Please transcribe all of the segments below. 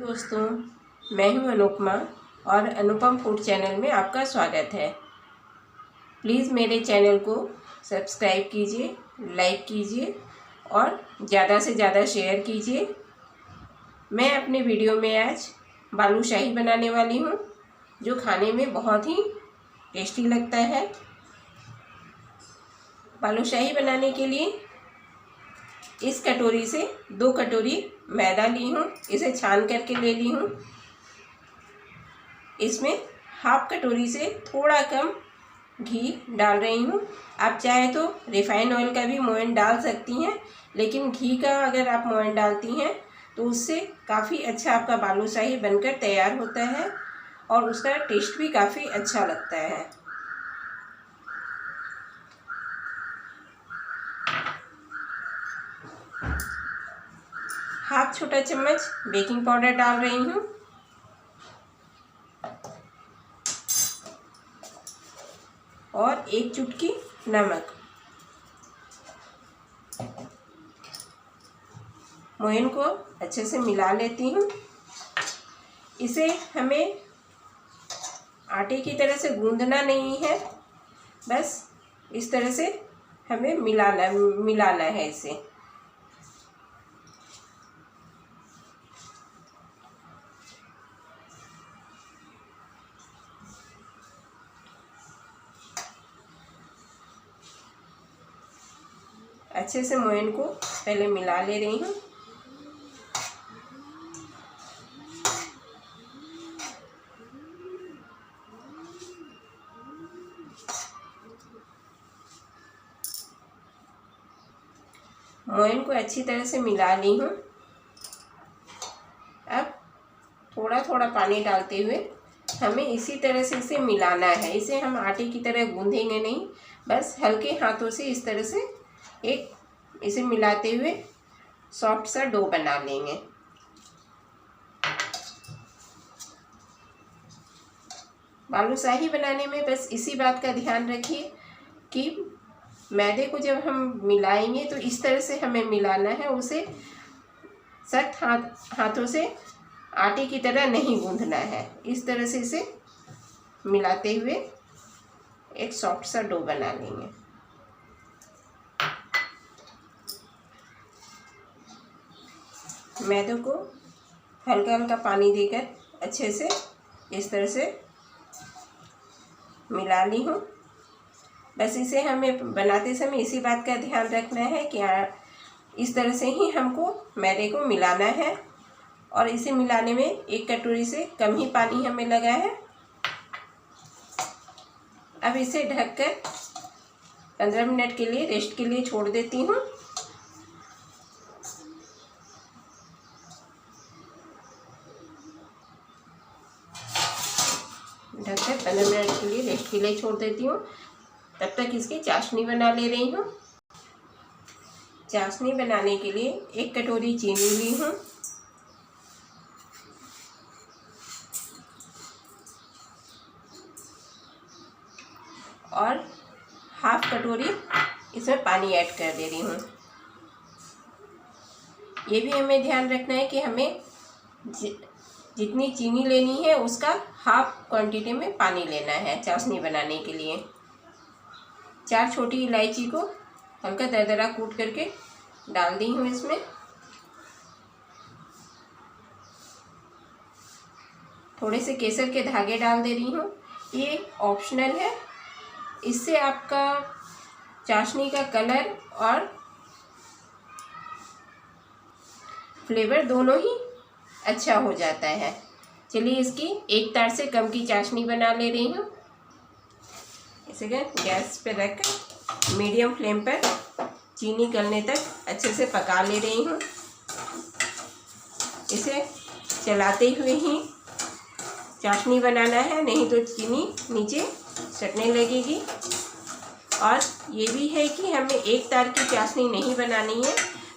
दोस्तों, मैं हूं अनुपमा और अनुपम फूड चैनल में आपका स्वागत है। प्लीज़ मेरे चैनल को सब्सक्राइब कीजिए, लाइक कीजिए और ज़्यादा से ज़्यादा शेयर कीजिए। मैं अपने वीडियो में आज बालूशाही बनाने वाली हूं, जो खाने में बहुत ही टेस्टी लगता है। बालूशाही बनाने के लिए इस कटोरी से 2 कटोरी मैदा ली हूँ, इसे छान करके ले ली हूँ। इसमें हाफ कटोरी से थोड़ा कम घी डाल रही हूँ। आप चाहे तो रिफाइंड ऑयल का भी मोयन डाल सकती हैं, लेकिन घी का अगर आप मोयन डालती हैं तो उससे काफ़ी अच्छा आपका बालूशाही बनकर तैयार होता है और उसका टेस्ट भी काफ़ी अच्छा लगता है। हाफ छोटा चम्मच बेकिंग पाउडर डाल रही हूँ और 1 चुटकी नमक। मोयन को अच्छे से मिला लेती हूँ। इसे हमें आटे की तरह से गूंदना नहीं है, बस इस तरह से हमें मिलाना है इसे। अच्छे से मोयन को पहले मिला ले रही हूँ। मोयन को अच्छी तरह से मिला ली हूँ। अब थोड़ा थोड़ा पानी डालते हुए हमें इसी तरह से इसे मिलाना है। इसे हम आटे की तरह गूंदेंगे नहीं, बस हल्के हाथों से इस तरह से इसे मिलाते हुए सॉफ्ट सा डो बना लेंगे। बालूशाही बनाने में बस इसी बात का ध्यान रखिए कि मैदे को जब हम मिलाएंगे तो इस तरह से हमें मिलाना है, उसे सख्त हाथों से आटे की तरह नहीं गूंदना है। इस तरह से इसे मिलाते हुए एक सॉफ्ट सा डो बना लेंगे। मैदे को हल्का हल्का पानी देकर अच्छे से इस तरह से मिला ली हूँ। बस इसे हमें बनाते समय इसी बात का ध्यान रखना है कि इस तरह से ही हमको मैदे को मिलाना है और इसे मिलाने में 1 कटोरी से कम ही पानी हमें लगा है। अब इसे ढककर 15 मिनट के लिए रेस्ट के लिए छोड़ देती हूँ। ढककर 15 मिनट के लिए रेस्ट के लिए छोड़ देती हूँ। तब तक इसकी चाशनी बना ले रही हूँ। चाशनी बनाने के लिए 1 कटोरी चीनी ली हूँ और हाफ कटोरी इसमें पानी ऐड कर दे रही हूँ। ये भी हमें ध्यान रखना है कि हमें जितनी चीनी लेनी है उसका हाफ क्वांटिटी में पानी लेना है चाशनी बनाने के लिए। 4 छोटी इलायची को हल्का दरदरा कूट करके डाल दी हूँ इसमें। थोड़े से केसर के धागे डाल दे रही हूँ, ये ऑप्शनल है। इससे आपका चाशनी का कलर और फ्लेवर दोनों ही अच्छा हो जाता है। चलिए इसकी 1 तार से कम की चाशनी बना ले रही हूँ। इसे गैस पे रखकर मीडियम फ्लेम पर चीनी गलने तक अच्छे से पका ले रही हूँ। इसे चलाते हुए ही चाशनी बनाना है, नहीं तो चीनी नीचे सटने लगेगी। और ये भी है कि हमें 1 तार की चाशनी नहीं बनानी है,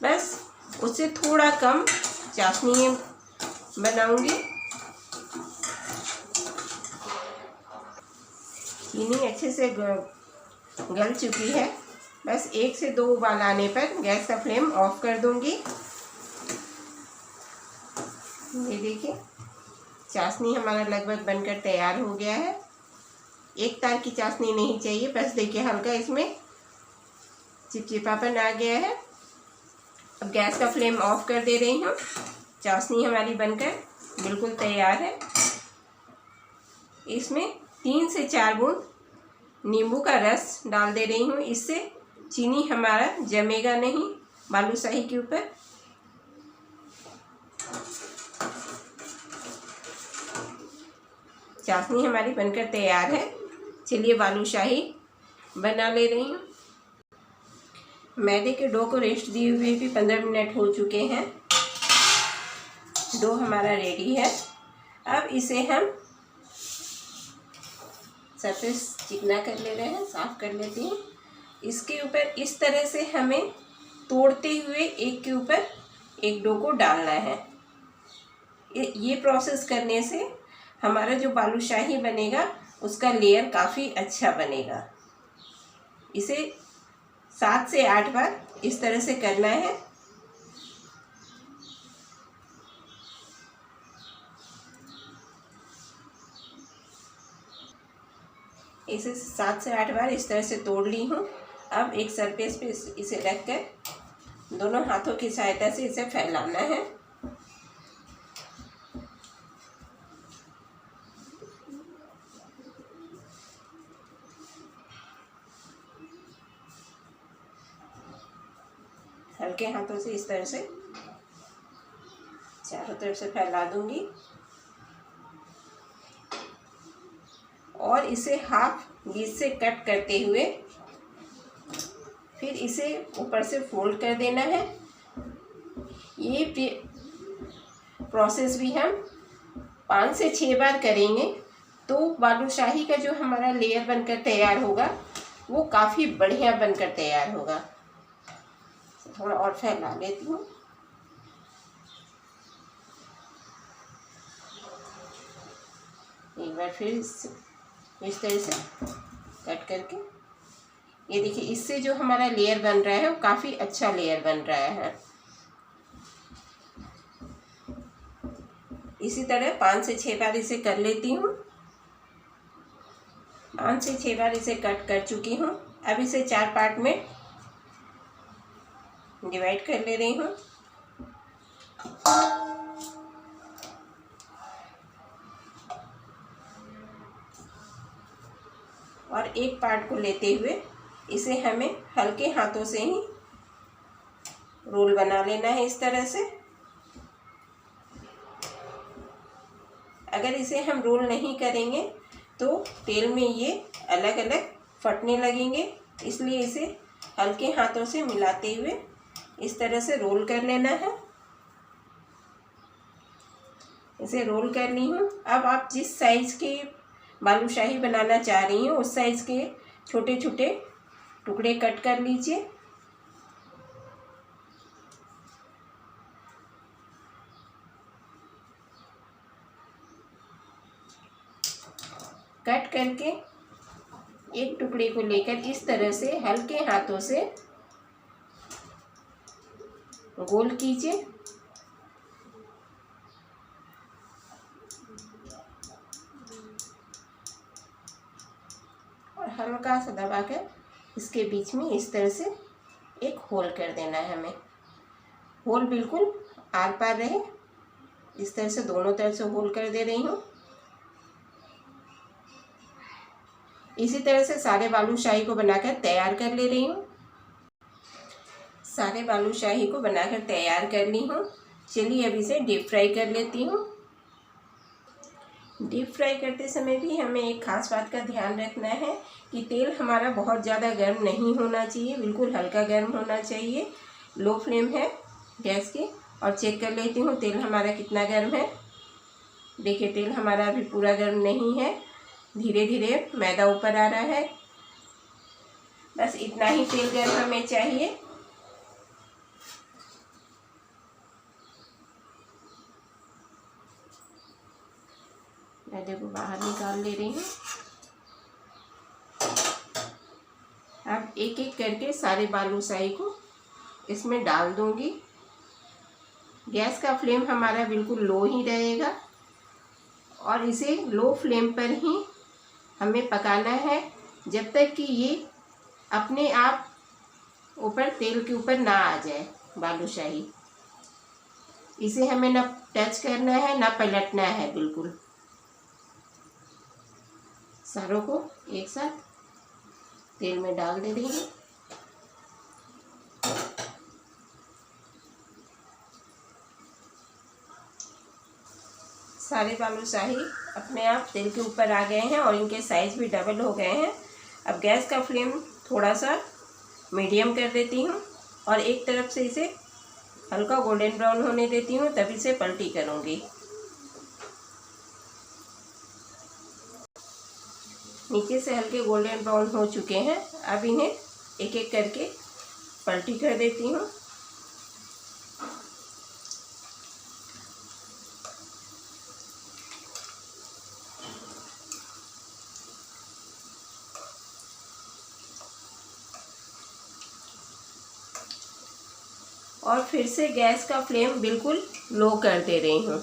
बस उससे थोड़ा कम चाशनी बनाऊंगी। चीनी अच्छे से गल चुकी है, बस 1 से 2 उबाल आने पर गैस का फ्लेम ऑफ कर दूंगी। ये देखिए चाशनी हमारा लगभग बनकर तैयार हो गया है। एक तार की चाशनी नहीं चाहिए, बस देखिए हल्का इसमें चिपचिपापन आ गया है। अब गैस का फ्लेम ऑफ कर दे रही हूँ। चाशनी हमारी बनकर बिल्कुल तैयार है। इसमें 3 से 4 बूंद नींबू का रस डाल दे रही हूँ। इससे चीनी हमारा जमेगा नहीं बालूशाही के ऊपर। चाशनी हमारी बनकर तैयार है। चलिए बालूशाही बना ले रही हूँ। मैदे के डो को रेस्ट दिए हुए भी 15 मिनट हो चुके हैं। डो हमारा रेडी है। अब इसे हम सरफेस चिकना कर ले रहे हैं, साफ कर लेती हूँ। इसके ऊपर इस तरह से हमें तोड़ते हुए एक के ऊपर एक डो को डालना है। ये प्रोसेस करने से हमारा जो बालूशाही बनेगा उसका लेयर काफ़ी अच्छा बनेगा। इसे 7 से 8 बार इस तरह से करना है। इसे 7 से 8 बार इस तरह से तोड़ ली हूँ। अब एक सरफेस पे इसे रखकर दोनों हाथों की सहायता से इसे फैलाना है। हल्के हाथों से इस तरह से चारों तरफ से फैला दूंगी और इसे हाफ बीच से कट करते हुए फिर इसे ऊपर से फोल्ड कर देना है। ये प्रोसेस भी हम 5 से 6 बार करेंगे तो बालूशाही का जो हमारा लेयर बनकर तैयार होगा वो काफ़ी बढ़िया बनकर तैयार होगा। थोड़ा और फैला लेती हूँ। एक बार फिर इस तरह से कट करके ये देखिए, इससे जो हमारा लेयर बन रहा है वो काफ़ी अच्छा लेयर बन रहा है। इसी तरह 5 से 6 बार इसे कर लेती हूँ। 5 से 6 बार इसे कट कर चुकी हूँ। अब इसे 4 पार्ट में डिवाइड कर ले रही हूँ। और एक पार्ट को लेते हुए इसे हमें हल्के हाथों से ही रोल बना लेना है इस तरह से। अगर इसे हम रोल नहीं करेंगे तो तेल में ये अलग अलग फटने लगेंगे, इसलिए इसे हल्के हाथों से मिलाते हुए इस तरह से रोल कर लेना है। इसे रोल कर ली हूँ। अब आप जिस साइज़ के बालूशाही बनाना चाह रही हैं उस साइज़ के छोटे छोटे टुकड़े कट कर लीजिए। कट करके एक टुकड़े को लेकर इस तरह से हल्के हाथों से गोल कीजिए और हल्का सा दबाकर इसके बीच में इस तरह से एक होल कर देना है हमें। होल बिल्कुल आर पार रहे, इस तरह से दोनों तरफ से होल कर दे रही हूँ। इसी तरह से सारे बालूशाही को बनाकर तैयार कर ले रही हूँ। सारे बालूशाही को बनाकर तैयार कर ली हूँ। चलिए अब इसे डीप फ्राई कर लेती हूँ। डीप फ्राई करते समय भी हमें एक खास बात का ध्यान रखना है कि तेल हमारा बहुत ज़्यादा गर्म नहीं होना चाहिए, बिल्कुल हल्का गर्म होना चाहिए। लो फ्लेम है गैस की और चेक कर लेती हूँ तेल हमारा कितना गर्म है। देखिए तेल हमारा अभी पूरा गर्म नहीं है, धीरे धीरे मैदा ऊपर आ रहा है। बस इतना ही तेल गर्म हमें चाहिए। मैदे को बाहर निकाल ले रही हूँ। अब एक एक करके सारे बालूशाही को इसमें डाल दूंगी। गैस का फ्लेम हमारा बिल्कुल लो ही रहेगा और इसे लो फ्लेम पर ही हमें पकाना है जब तक कि ये अपने आप ऊपर तेल के ऊपर ना आ जाए बालूशाही। इसे हमें ना टच करना है ना पलटना है, बिल्कुल सारों को एक साथ तेल में डाल दे देंगे। सारे बालूशाही अपने आप तेल के ऊपर आ गए हैं और इनके साइज़ भी डबल हो गए हैं। अब गैस का फ्लेम थोड़ा सा मीडियम कर देती हूँ और एक तरफ से इसे हल्का गोल्डन ब्राउन होने देती हूँ, तब इसे पलटी करूँगी। नीचे से हल्के गोल्डन ब्राउन हो चुके हैं। अब इन्हें एक एक करके पलटी कर देती हूँ। और फिर से गैस का फ्लेम बिल्कुल लो कर दे रही हूँ।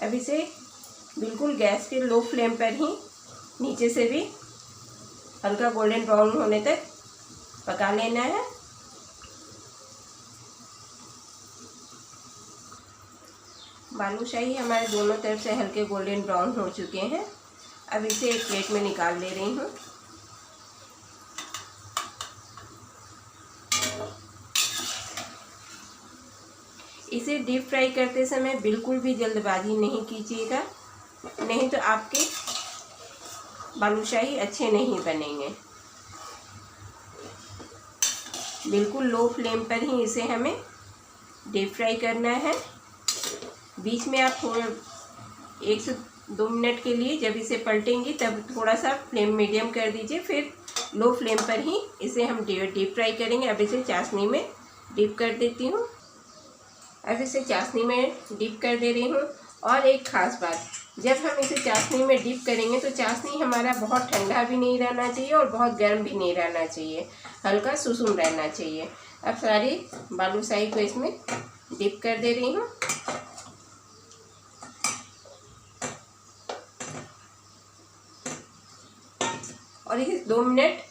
अब इसे बिल्कुल गैस के लो फ्लेम पर ही नीचे से भी हल्का गोल्डन ब्राउन होने तक पका लेना है। बालूशाही हमारे दोनों तरफ से हल्के गोल्डन ब्राउन हो चुके हैं। अब इसे एक प्लेट में निकाल ले रही हूँ। इसे डीप फ्राई करते समय बिल्कुल भी जल्दबाजी नहीं कीजिएगा, नहीं तो आपके बालूशाही अच्छे नहीं बनेंगे। बिल्कुल लो फ्लेम पर ही इसे हमें डीप फ्राई करना है। बीच में आप थोड़ा 1 से 2 मिनट के लिए जब इसे पलटेंगी तब थोड़ा सा फ्लेम मीडियम कर दीजिए, फिर लो फ्लेम पर ही इसे हम डीप फ्राई करेंगे। अब इसे चाशनी में डिप कर देती हूँ। अब इसे चाशनी में डिप कर दे रही हूँ। और एक ख़ास बात, जब हम इसे चाशनी में डिप करेंगे तो चाशनी हमारा बहुत ठंडा भी नहीं रहना चाहिए और बहुत गर्म भी नहीं रहना चाहिए, हल्का सुसुम रहना चाहिए। अब सारी बालूशाही को इसमें डिप कर दे रही हूँ। और इसे 2 मिनट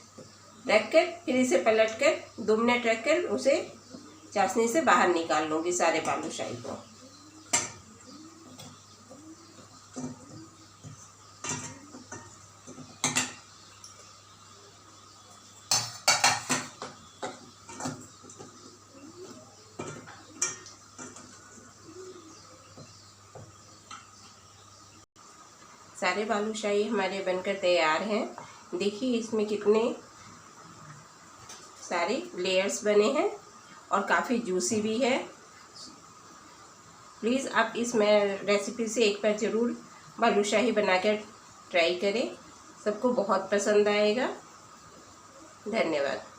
रखकर फिर इसे पलटकर 2 मिनट रखकर उसे चाशनी से बाहर निकाल लूँगी सारे बालूशाही को। सारे बालूशाही हमारे बनकर तैयार हैं। देखिए इसमें कितने सारे लेयर्स बने हैं और काफ़ी जूसी भी है। प्लीज़ आप इस रेसिपी से एक बार ज़रूर बालूशाही बनाकर ट्राई करें, सबको बहुत पसंद आएगा। धन्यवाद।